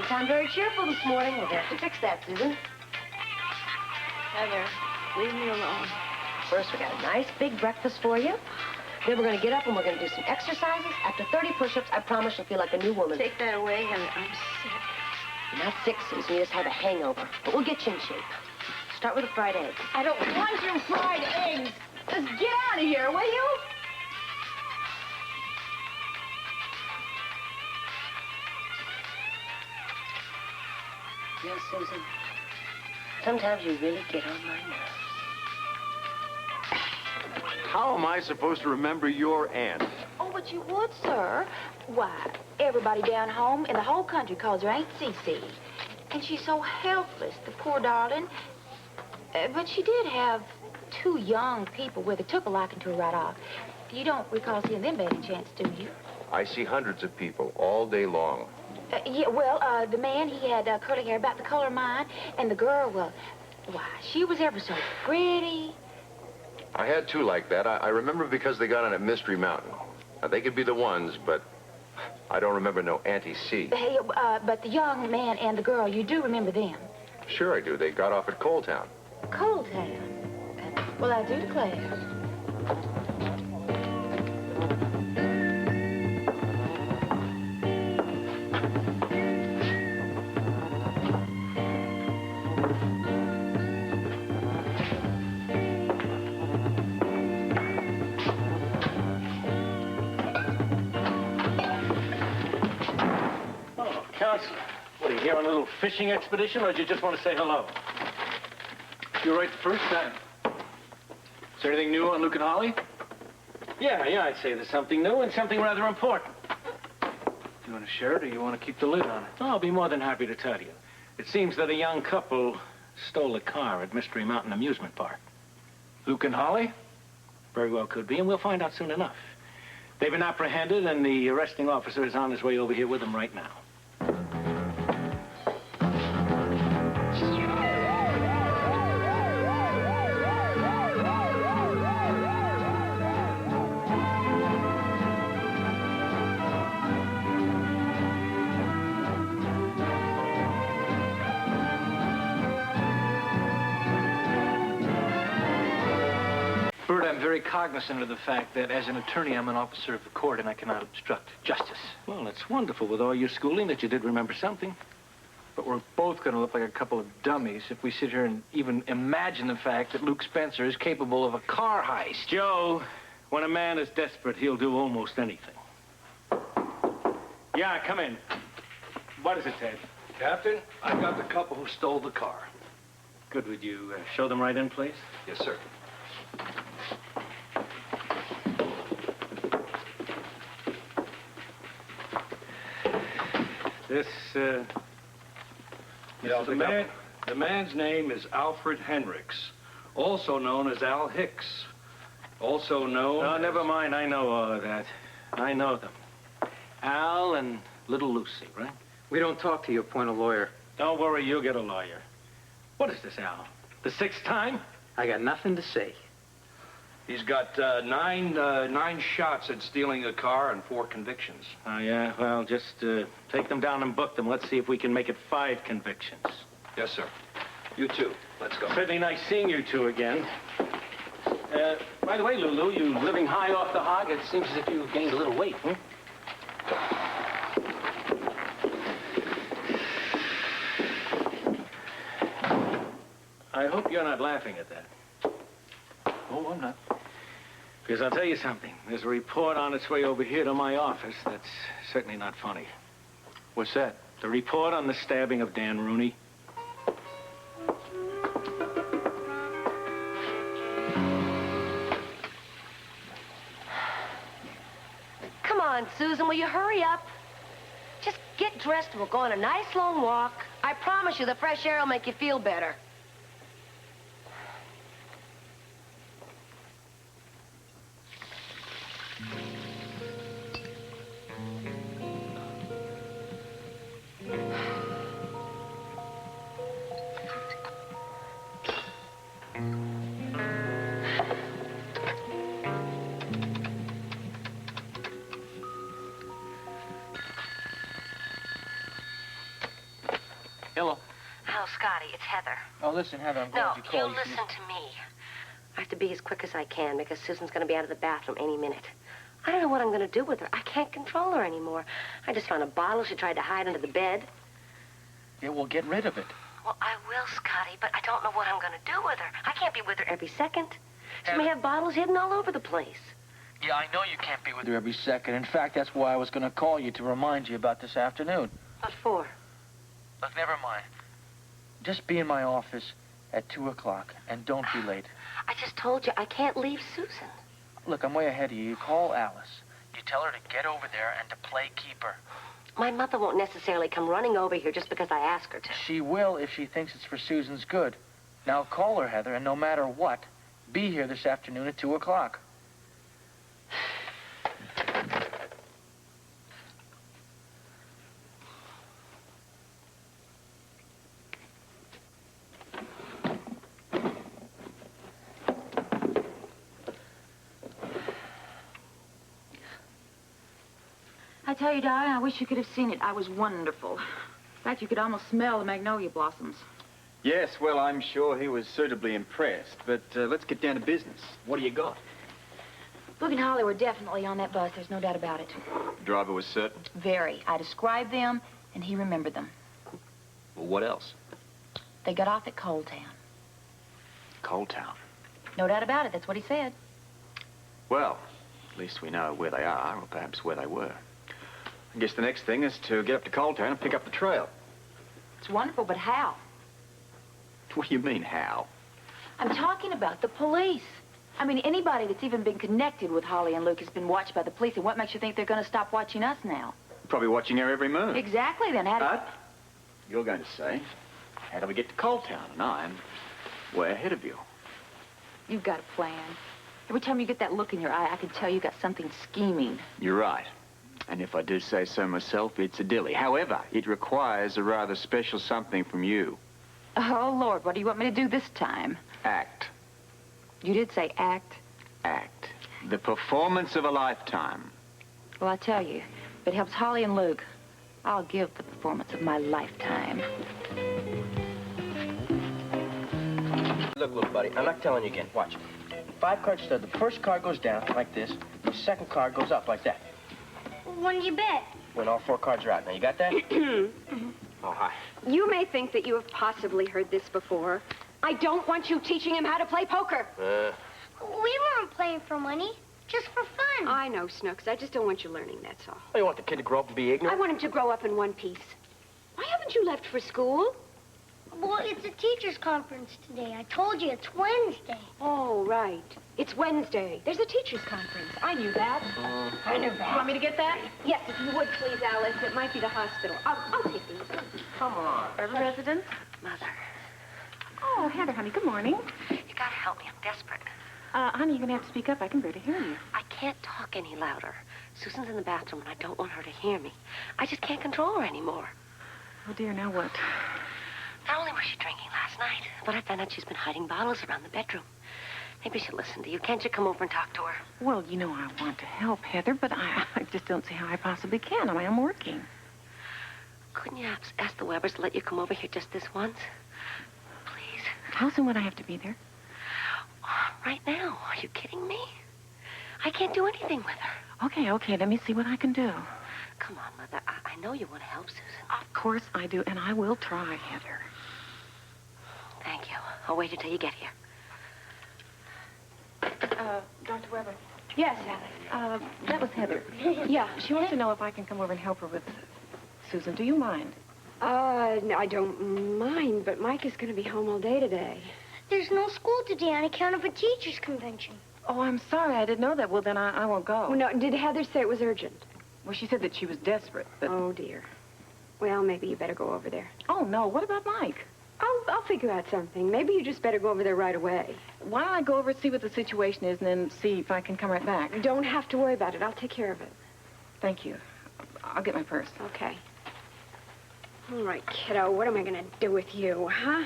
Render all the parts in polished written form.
sound very cheerful this morning. We're going to have to fix that, Susan. Heather, leave me alone. First, we got a nice big breakfast for you. Then we're going to get up and we're going to do some exercises. After 30 push-ups, I promise you'll feel like a new woman. Take that away, Heather. I'm sick. You're not sick, Susan. You just have a hangover. But we'll get you in shape. Start with a fried egg. I don't want your fried eggs. Just get out of here, will you? You know, Susan, sometimes you really get on my nerves. How am I supposed to remember your aunt? Oh, but you would, sir. Why, everybody down home in the whole country calls her Aunt Cece. And she's so helpless, the poor darling. But she did have 2 young people with her, took a liking to her right off. You don't recall seeing them by any chance, do you? I see hundreds of people all day long. Yeah, well, the man, he had curly hair about the color of mine. And the girl, well, why, she was ever so pretty. I had 2 like that. I remember because they got on at Mystery Mountain. Now, they could be the ones, but I don't remember no Auntie C. Hey, but the young man and the girl, you do remember them? Sure I do. They got off at Coal Town. Coal Town? Well, I do declare. What, are you here on a little fishing expedition, or did you just want to say hello? You're right the first time. Is there anything new on Luke and Holly? Yeah, I'd say there's something new and something rather important. Do you want to share it, or you want to keep the lid on it? Oh, I'll be more than happy to tell you. It seems that a young couple stole a car at Mystery Mountain Amusement Park. Luke and Holly? Very well could be, and we'll find out soon enough. They've been apprehended, and the arresting officer is on his way over here with them right now. Bert, I'm very cognizant of the fact that as an attorney, I'm an officer of the court and I cannot obstruct justice. Well, it's wonderful with all your schooling that you did remember something. But we're both going to look like a couple of dummies if we sit here and even imagine the fact that Luke Spencer is capable of a car heist. Joe, when a man is desperate, he'll do almost anything. Yeah, come in. What is it, Ted? Captain, I've got the couple who stole the car. Good. Would you show them right in, please? Yes, sir. This, Yeah, the man's name is Alfred Hendricks, also known as Al Hicks. Also known Oh, as... never mind. I know all of that. I know them. Al and little Lucy, right? We don't talk to you, appoint a lawyer. Don't worry, you'll get a lawyer. What is this, Al? The 6th time? I got nothing to say. He's got nine shots at stealing a car and 4 convictions. Oh, yeah? Well, just take them down and book them. Let's see if we can make it 5 convictions. Yes, sir. You too. Let's go. Certainly nice seeing you two again. By the way, Lulu, you living high off the hog? It seems as if you gained a little weight, hmm? I hope you're not laughing at that. Oh, I'm not. Because I'll tell you something. There's a report on its way over here to my office that's certainly not funny. What's that? The report on the stabbing of Dan Rooney. Come on, Susan, will you hurry up? Just get dressed and we'll go on a nice long walk. I promise you the fresh air will make you feel better. Scotty, it's Heather. Oh, listen, Heather, I'm glad you No, called. you listen to me. I have to be as quick as I can because Susan's going to be out of the bathroom any minute. I don't know what I'm going to do with her. I can't control her anymore. I just found a bottle she tried to hide under the bed. Yeah, well, get rid of it. Well, I will, Scotty, but I don't know what I'm going to do with her. I can't be with her every second. She may have bottles hidden all over the place. Yeah, I know you can't be with her every second. In fact, that's why I was going to call you to remind you about this afternoon. What for? Look, never mind. Just be in my office at 2 o'clock, and don't be late. I just told you I can't leave Susan. Look, I'm way ahead of you. You call Alice. You tell her to get over there and to play keeper. My mother won't necessarily come running over here just because I ask her to. She will if she thinks it's for Susan's good. Now call her, Heather, and no matter what, be here this afternoon at 2 o'clock. I tell you, darling, I wish you could have seen it. I was wonderful. In fact, you could almost smell the magnolia blossoms. Yes, well, I'm sure he was suitably impressed. But let's get down to business. What do you got? Luke and Holly were definitely on that bus. There's no doubt about it. The driver was certain. Very. I described them, and he remembered them. Well, what else? They got off at Coal Town. Coal Town. No doubt about it. That's what he said. Well, at least we know where they are, or perhaps where they were. I guess the next thing is to get up to Coal Town and pick up the trail. It's wonderful, but how? What do you mean, how? I'm talking about the police. I mean, anybody that's even been connected with Holly and Luke has been watched by the police, and what makes you think they're going to stop watching us now? Probably watching our every move. Exactly, then. How do But you're going to say, how do we get to Coal Town? And I'm way ahead of you. You've got a plan. Every time you get that look in your eye, I can tell you got something scheming. You're right. And if I do say so myself, it's a dilly. However, it requires a rather special something from you. Oh, Lord, what do you want me to do this time? Act. You did say act. Act. The performance of a lifetime. Well, I tell you, if it helps Holly and Luke, I'll give the performance of my lifetime. Look, little buddy, I'm not telling you again. Watch. 5-card stud. The first card goes down like this. The second card goes up like that. When did you bet? When all 4 cards are out. Now, you got that? Oh, hi. You may think that you have possibly heard this before. I don't want you teaching him how to play poker. We weren't playing for money, just for fun. I know, Snooks. I just don't want you learning, that's all. Oh, you want the kid to grow up and be ignorant? I want him to grow up in one piece. Why haven't you left for school? Well, it's a teacher's conference today. I told you, it's Wednesday. Oh, right. It's Wednesday. There's a teacher's conference. I knew that. I knew that. You want me to get that? Yes, if you would, please, Alice. It might be the hospital. I'll take these. Come on. Forever resident? Mother. Oh, Heather, honey, good morning. You gotta help me. I'm desperate. Honey, you're gonna have to speak up. I can barely hear you. I can't talk any louder. Susan's in the bathroom, and I don't want her to hear me. I just can't control her anymore. Oh, dear, now what? Not only was she drinking last night, but I found out she's been hiding bottles around the bedroom. Maybe she'll listen to you. Can't you come over and talk to her? Well, you know I want to help, Heather, but I just don't see how I possibly can. I mean, I'm working. Couldn't you ask the Webbers to let you come over here just this once? Please. How soon would I have to be there? Right now. Are you kidding me? I can't do anything with her. Okay, let me see what I can do. Come on, Mother. I know you want to help Susan. Of course I do, and I will try, Heather. Thank you. I'll wait until you get here. Dr. Weber. Yes, Alice. That was Heather. Yeah. She wants to know if I can come over and help her with Susan. Do you mind? No, I don't mind, but Mike is going to be home all day today. There's no school today on account of a teacher's convention. Oh, I'm sorry. I didn't know that. Well, then I won't go. Oh, no, did Heather say it was urgent? Well, she said that she was desperate, but... Oh, dear. Well, maybe you better go over there. Oh, no. What about Mike? I'll figure out something. Maybe you just better go over there right away. Why don't I go over and see what the situation is and then see if I can come right back? You don't have to worry about it. I'll take care of it. Thank you. I'll get my purse. Okay. All right, kiddo. What am I going to do with you, huh?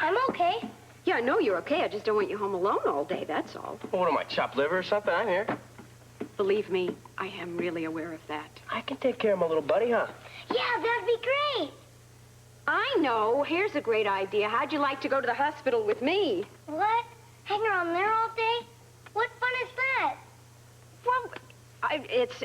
I'm okay. Yeah, I know you're okay. I just don't want you home alone all day, that's all. Well, what am I, chopped liver or something? I'm here. Believe me, I am really aware of that. I can take care of my little buddy, huh? Yeah, that'd be great. I know. Here's a great idea. How'd you like to go to the hospital with me? What? Hang around there all day? What fun is that? Well,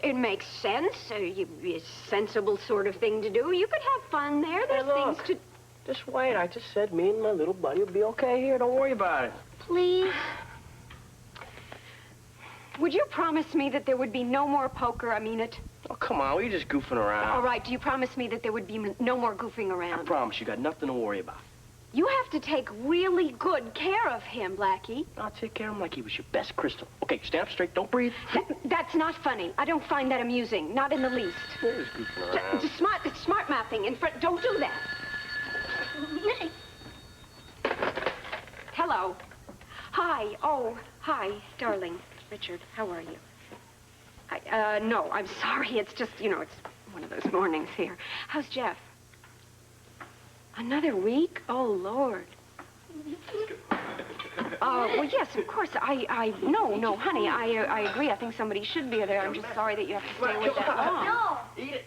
it makes sense. It's a sensible sort of thing to do. You could have fun there. There's things to... Just wait. I just said me and my little buddy will be okay here. Don't worry about it. Please? Would you promise me that there would be no more poker? I mean it. Oh, come on. We're just goofing around. All right, do you promise me that there would be no more goofing I around? promise you got nothing to worry about. You have to take really good care of him, Blackie. I'll take care of him like he was your best crystal. Okay, stand up straight. Don't breathe. That's not funny. I don't find that amusing. Not in the least. We're just goofing around. Just smart mouthing in front. Don't do that. Hello. Hi. Oh, hi, darling. Richard, how are you? No, I'm sorry. It's just, it's one of those mornings here. How's Jeff? Another week? Oh, Lord. Well, yes, of course. No, honey, I agree. I think somebody should be there. I'm just sorry that you have to stay away that long. No. Eat it.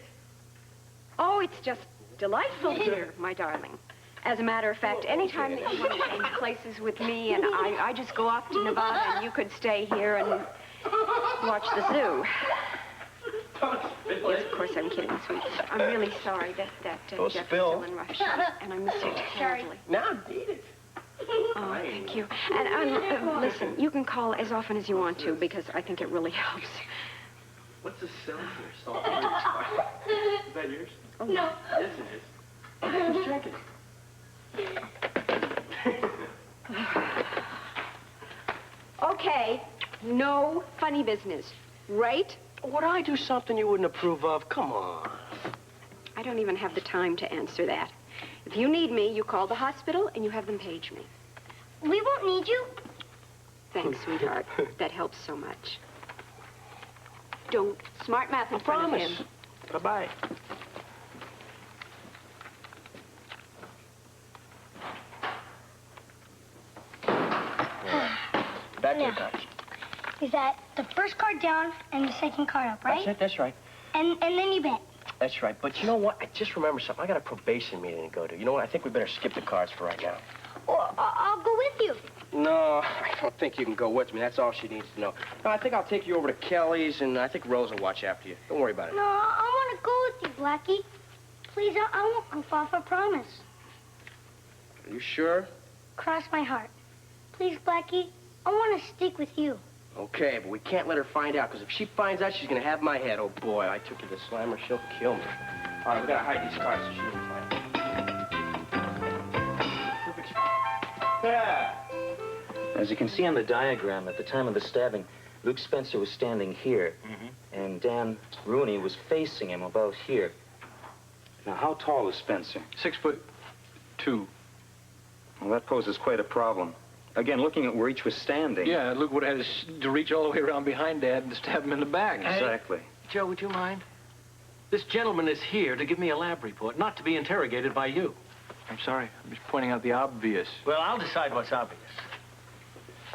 Oh, it's just delightful here, my darling. As a matter of fact, anytime that you want to change places with me, and I just go off to Nevada, and you could stay here and watch the zoo. Yes, of course, I'm kidding, sweetie. I'm really sorry that Jeff is still in rough shape, and I miss you terribly. Now eat it. Oh, thank you. And listen, you can call as often as you want to, because I think it really helps. What's this cell here? Salt and Is that yours? Oh, No. Yes, it is. Who's drinking? Okay, no funny business, right? Would I do something you wouldn't approve of? Come on. I don't even have the time to answer that. If you need me, you call the hospital and you have them page me. We won't need you. Thanks, sweetheart. That helps so much. Don't smart mouth in front of him. Bye-bye. Back to the cards. Is that the first card down and the second card up, right? That's right. And then you bet. That's right. But you know what? I just remembered something. I got a probation meeting to go to. You know what? I think we better skip the cards for right now. Well, I'll go with you. No, I don't think you can go with me. That's all she needs to know. No, I think I'll take you over to Kelly's, and I think Rose will watch after you. Don't worry about it. No, I want to go with you, Blackie. Please, I won't goof off, I promise. Are you sure? Cross my heart. Please, Blackie, I want to stick with you. Okay, but we can't let her find out, because if she finds out, she's going to have my head. Oh, boy, I took you to Slammer. She'll kill me. All right, we got to hide these cards so she doesn't find out. Yeah. As you can see on the diagram, at the time of the stabbing, Luke Spencer was standing here, and Dan Rooney was facing him about here. Now, how tall is Spencer? 6'2". Well, that poses quite a problem. Again, looking at where each was standing. Yeah, Luke would have had to reach all the way around behind Dad and stab him in the back. Exactly. Hey, Joe, would you mind? This gentleman is here to give me a lab report, not to be interrogated by you. I'm sorry. I'm just pointing out the obvious. Well, I'll decide what's obvious.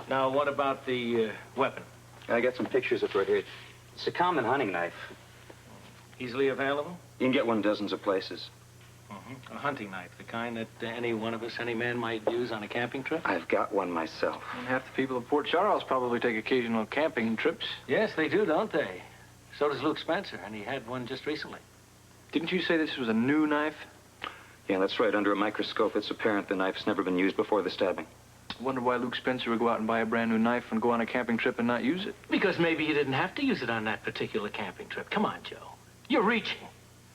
Now, what about the weapon? I got some pictures of it right here. It's a common hunting knife. Easily available? You can get one dozens of places. A hunting knife, the kind that any one of us, any man might use on a camping trip? I've got one myself. And half the people of Port Charles probably take occasional camping trips. Yes, they do, don't they? So does Luke Spencer, and he had one just recently. Didn't you say this was a new knife? Yeah, that's right. Under a microscope, it's apparent the knife's never been used before the stabbing. I wonder why Luke Spencer would go out and buy a brand new knife and go on a camping trip and not use it. Because maybe you didn't have to use it on that particular camping trip. Come on, Joe. You're reaching.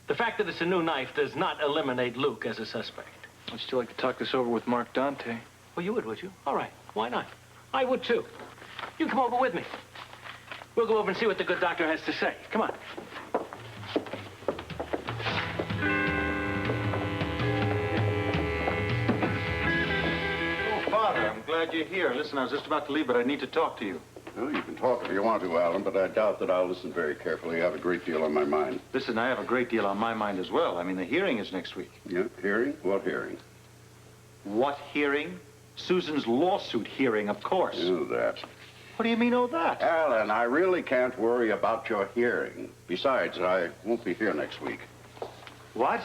The fact that it's a new knife does not eliminate Luke as a suspect. I'd still like to talk this over with Mark Dante. Well, you would you? All right. Why not? I would, too. You come over with me. We'll go over and see what the good doctor has to say. Come on. Oh, Father, I'm glad you're here. Listen, I was just about to leave, but I need to talk to you. Well, you can talk if you want to, Alan, but I doubt that I'll listen very carefully. I have a great deal on my mind. Listen, I have a great deal on my mind as well. I mean, the hearing is next week. Yeah, hearing? What hearing? What hearing? Susan's lawsuit hearing, of course. Oh, that. What do you mean, oh, that? Alan, I really can't worry about your hearing. Besides, I won't be here next week. What?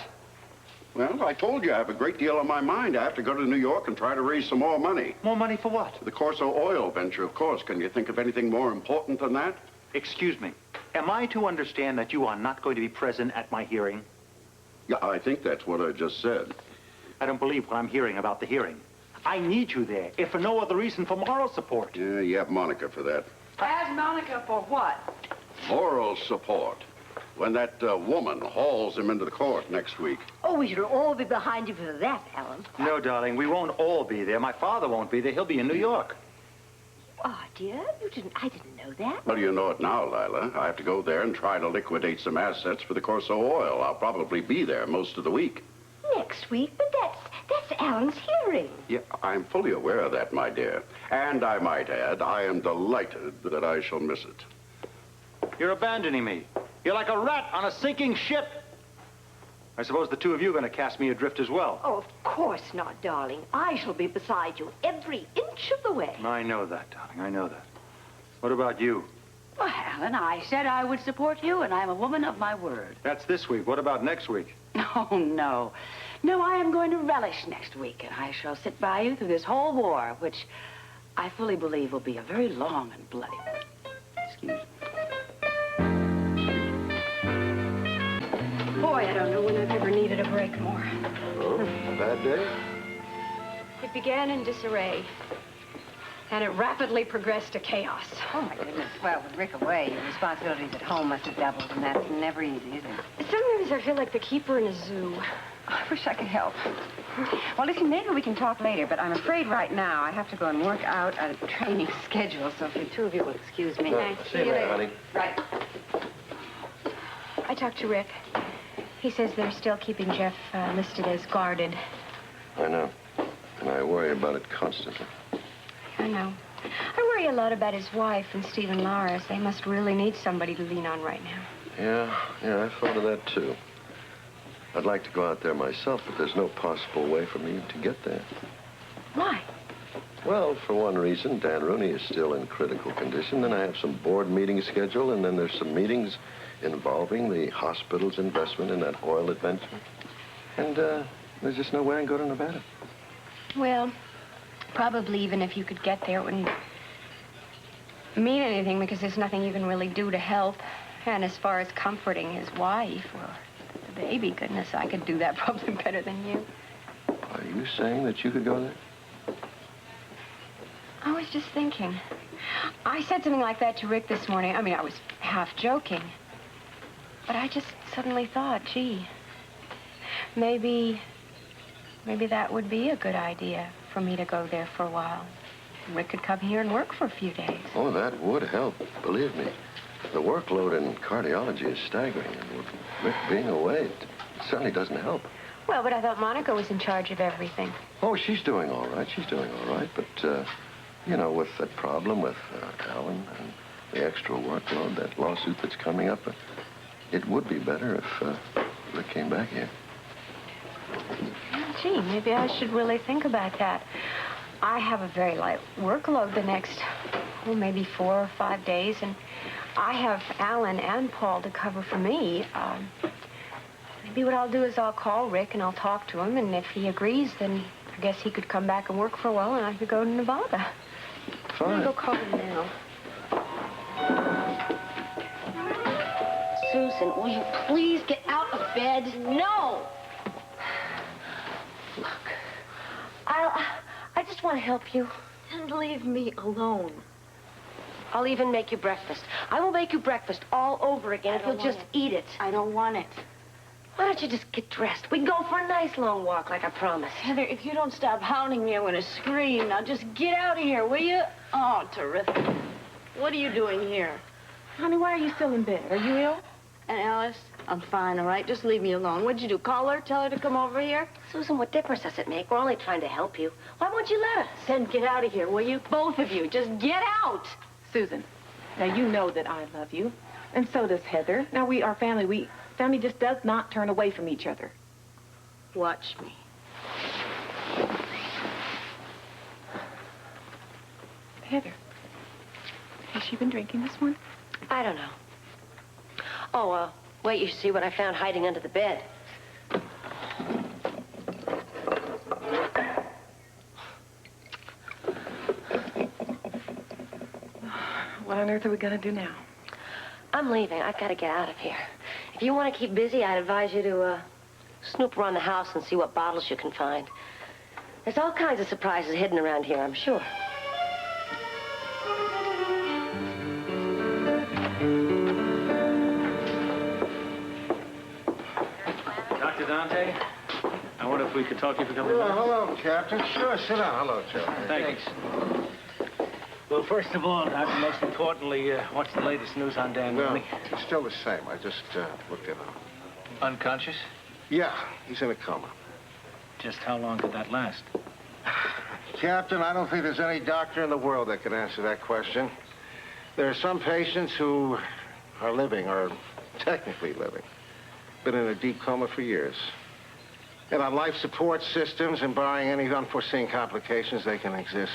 Well, I told you I have a great deal on my mind. I have to go to New York and try to raise some more money. More money for what? The Corso oil venture, of course. Can you think of anything more important than that? Excuse me. Am I to understand that you are not going to be present at my hearing? Yeah, I think that's what I just said. I don't believe what I'm hearing about the hearing. I need you there, if for no other reason for moral support. Yeah, you have Monica for that. As Monica for what? Moral support. When that woman hauls him into the court next week. Oh, we should all be behind you for that, Alan. No, darling, we won't all be there. My father won't be there. He'll be in New York. Oh, dear, I didn't know that. Well, you know it now, Lila. I have to go there and try to liquidate some assets for the Corso oil. I'll probably be there most of the week. Next week? But that's Alan's hearing. Yeah, I'm fully aware of that, my dear. And I might add, I am delighted that I shall miss it. You're abandoning me. You're like a rat on a sinking ship. I suppose the two of you are going to cast me adrift as well. Oh, of course not, darling. I shall be beside you every inch of the way. I know that, darling. I know that. What about you? Well, Alan, I said I would support you, and I'm a woman of my word. That's this week. What about next week? Oh, no. No, I am going to relish next week, and I shall sit by you through this whole war, which I fully believe will be a very long and bloody one. Excuse me. Boy, I don't know when I've ever needed a break more. Oh, a bad day? It began in disarray, and it rapidly progressed to chaos. Oh, my goodness. Well, with Rick away, your responsibilities at home must have doubled, and that's never easy, is it? Sometimes I feel like the keeper in a zoo. I wish I could help. Well, listen, maybe we can talk later, but I'm afraid right now I have to go and work out a training schedule, so if the two of you will excuse me. See you later, honey. Right. I talked to Rick. He says they're still keeping Jeff listed as guarded. I know. And I worry about it constantly. I know. I worry a lot about his wife and Stephen Lars. They must really need somebody to lean on right now. Yeah, I thought of that, too. I'd like to go out there myself, but there's no possible way for me to get there. Why? Well, for one reason, Dan Rooney is still in critical condition. Then I have some board meetings scheduled, and then there's some meetings involving the hospital's investment in that oil adventure. And there's just no way I can go to Nevada. Well, probably even if you could get there, it wouldn't mean anything because there's nothing you can really do to help. And as far as comforting his wife or the baby, goodness, I could do that probably better than you. Are you saying that you could go there? I was just thinking. I said something like that to Rick this morning. I mean, I was half joking. But I just suddenly thought, gee, maybe that would be a good idea for me to go there for a while. Rick could come here and work for a few days. Oh, that would help, believe me. The workload in cardiology is staggering, and with Rick being away, it certainly doesn't help. Well, but I thought Monica was in charge of everything. Oh, she's doing all right. She's doing all right. But, you know, with that problem with Alan and the extra workload, that lawsuit that's coming up, it would be better if Rick came back here. Gee, maybe I should really think about that. I have a very light workload the next, maybe 4 or 5 days, and I have Alan and Paul to cover for me. Maybe what I'll do is I'll call Rick and I'll talk to him, and if he agrees, then I guess he could come back and work for a while, and I could go to Nevada. Fine. I'm gonna go call him now. Susan, will you please get out of bed? No! Look, I just want to help you. Then leave me alone. I'll even make you breakfast. I will make you breakfast all over again if you'll just eat it. I don't want it. Why don't you just get dressed? We can go for a nice long walk like I promised. Heather, if you don't stop hounding me, I'm going to scream. Now just get out of here, will you? Oh, terrific. What are you doing here? Honey, why are you still in bed? Are you ill? And Alice, I'm fine, all right? Just leave me alone. What'd you do, call her, tell her to come over here? Susan, what difference does it make? We're only trying to help you. Why won't you let us? Then get out of here, will you? Both of you, just get out. Susan, now you know that I love you, and so does Heather. Now, we are family. Family just does not turn away from each other. Watch me. Heather, has she been drinking this morning? I don't know. Oh, wait, you see what I found hiding under the bed. What on earth are we going to do now? I'm leaving. I've got to get out of here. If you want to keep busy, I'd advise you to snoop around the house and see what bottles you can find. There's all kinds of surprises hidden around here, I'm sure. Dr. Dante, I wonder if we could talk to you for a couple of minutes. Hello, Captain. Sure, sit down. Hello, Joe. Thanks. Well, first of all, Doctor, most importantly, what's the latest news on Dan Well, Rooney? it's still the same. I just looked at him. Unconscious? Yeah, he's in a coma. Just how long could that last? Captain, I don't think there's any doctor in the world that can answer that question. There are some patients who are living, or technically living, been in a deep coma for years. And on life support systems, and barring any unforeseen complications, they can exist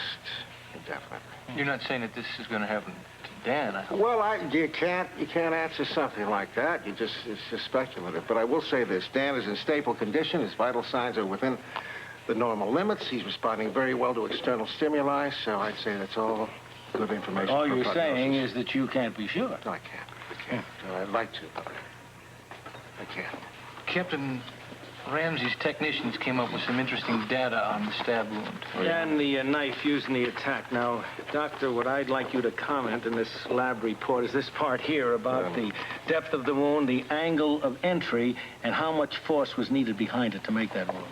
indefinitely. You're not saying that this is going to happen to Dan, I hope. Well, you can't answer something like that. It's just speculative. But I will say this: Dan is in stable condition. His vital signs are within the normal limits. He's responding very well to external stimuli. So I'd say that's all good information. All for you're prognosis. saying is that you can't be sure. No, I can't. I'd like to, but I can't. Captain Ramsey's technicians came up with some interesting data on the stab wound. And the knife used in the attack. Now, Doctor, what I'd like you to comment in this lab report is this part here about the depth of the wound, the angle of entry, and how much force was needed behind it to make that wound.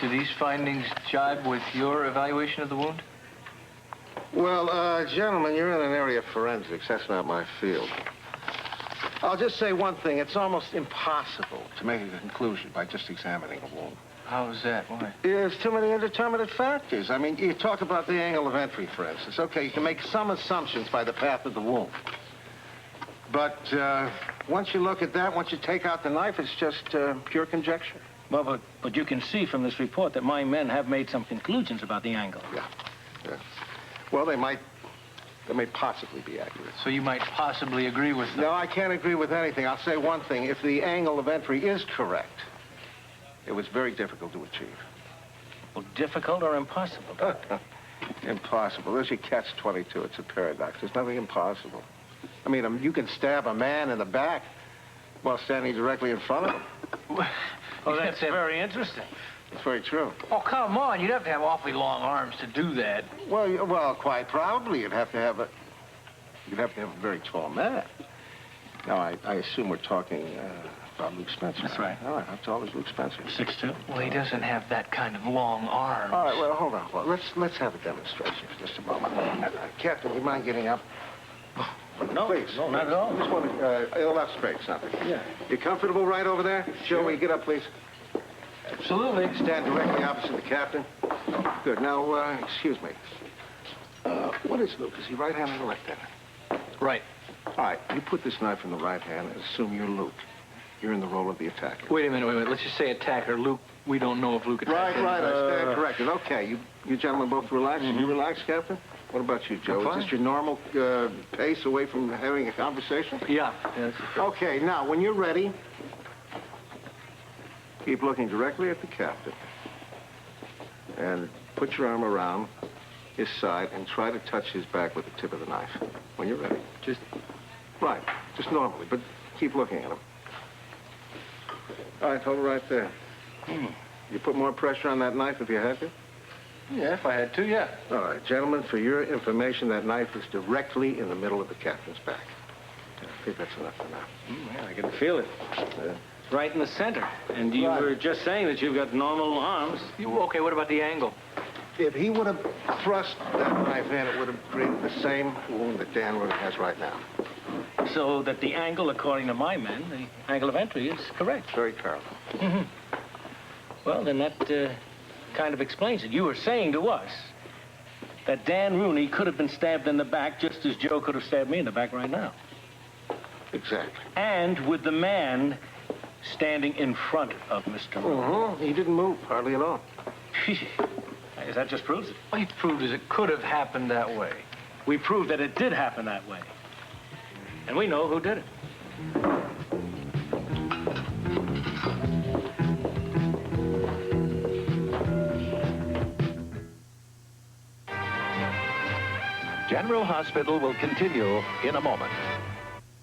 Do these findings jibe with your evaluation of the wound? Well, gentlemen, you're in an area of forensics. That's not my field. I'll just say one thing. It's almost impossible to make a conclusion by just examining a wound. How is that? Why? There's too many indeterminate factors. I mean, you talk about the angle of entry, for instance. Okay, you can make some assumptions by the path of the wound. But once you look at that, once you take out the knife, it's just pure conjecture. Well, but you can see from this report that my men have made some conclusions about the angle. Yeah. Well, they may possibly be accurate. So you might possibly agree with them? No, I can't agree with anything. I'll say one thing. If the angle of entry is correct, it was very difficult to achieve. Well, difficult or impossible? Impossible. There's your catch-22. It's a paradox. There's nothing impossible. I mean, you can stab a man in the back while standing directly in front of him. Oh, that's very interesting. It's very true. Oh, come on. You'd have to have awfully long arms to do that. Well, quite probably. You'd have to have a very tall man. Now, I assume we're talking about Luke Spencer. That's right. All right, how tall is Luke Spencer? 6'2". Well, he doesn't have that kind of long arms. All right, well, hold on. Well, let's have a demonstration for just a moment. Captain, you mind getting up? No, please. No, not at all. Just want to, it'll have space, nothing. Yeah. You comfortable right over there? Joe, will you get up, please? Absolutely. Stand directly opposite the captain. Good. Now, excuse me. What is Luke? Is he right-handed or left-handed? Right. All right. You put this knife in the right hand and assume you're Luke. You're in the role of the attacker. Wait a minute. Let's just say attacker. Luke, we don't know if Luke attacked him. Right. I stand corrected. Okay. You gentlemen both relax. You relax, Captain? What about you, Joe? Is this your normal pace away from having a conversation? Yeah. Okay. Now, when you're ready, keep looking directly at the captain. And put your arm around his side and try to touch his back with the tip of the knife. When you're ready. Right. Just normally, but keep looking at him. All right, hold it right there. You put more pressure on that knife if you had to? Yeah, if I had to, yeah. All right, gentlemen, for your information, that knife is directly in the middle of the captain's back. I think that's enough for now. Yeah, I can feel it. Right in the center. And you were just saying that you've got normal arms. Okay, what about the angle? If he would have thrust that knife in, it would have created the same wound that Dan Rooney has right now. So that the angle, according to my men, the angle of entry is correct. Very parallel. Mm-hmm. Well, then that kind of explains it. You were saying to us that Dan Rooney could have been stabbed in the back just as Joe could have stabbed me in the back right now. Exactly. And with the man standing in front of Mr. Rooney. He didn't move, hardly at all. I guess that just proves it. All you proved is it could have happened that way. We proved that it did happen that way. And we know who did it. General Hospital will continue in a moment.